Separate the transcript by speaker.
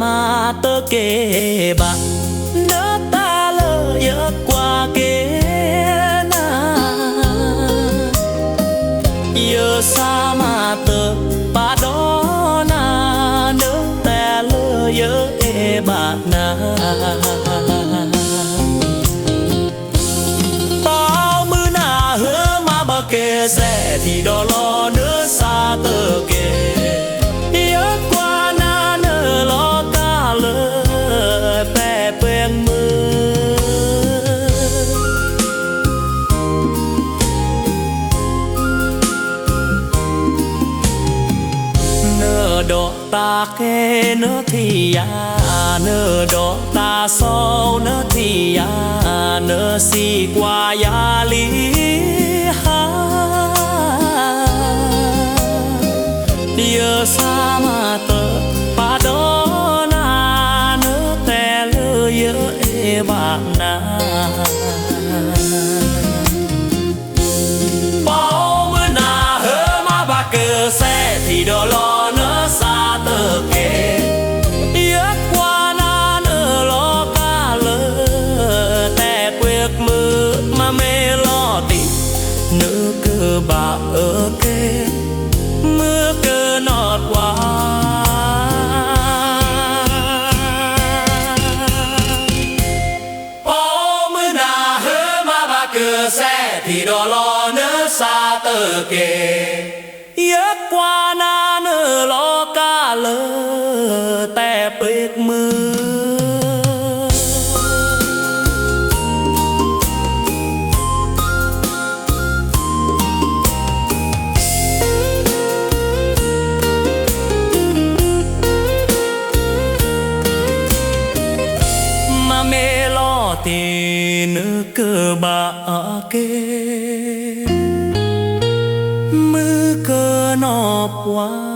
Speaker 1: xa tơ kề bạc nỡ ta lỡ nhớ qua kế na giờ xa mà tơ ba đó na nỡ ta lỡ nhớ bạc na bao mưa na hứa mà bờ kề sẽ thì đó lo nữa xa tơ kề nhớ qua na nỡ lo ca lỡ bè quen mưa nỡ đó ta kê nỡ thì nỡ đó ta sau nỡ thì nỡ si qua ya lý ha giờ xa mà tơ ba đó na nỡ tè lơ nhớ bạn na bao mưa na hơ mà bà cờ xe thì đó lo nỡ xa tơ kề nhớ qua na nỡ lo ca lơ tè quyết mưa mà mê lo tìm nỡ cơ bà ở kê mưa cơ nọt qua bao mưa na hứa mà bà cờ xe thì đó lo nỡ xa tơ kề nhớ qua na nỡ lo ca lơ tè quyết mưa mê lo thì nữ cơ bà kê mưa cơ nọ qua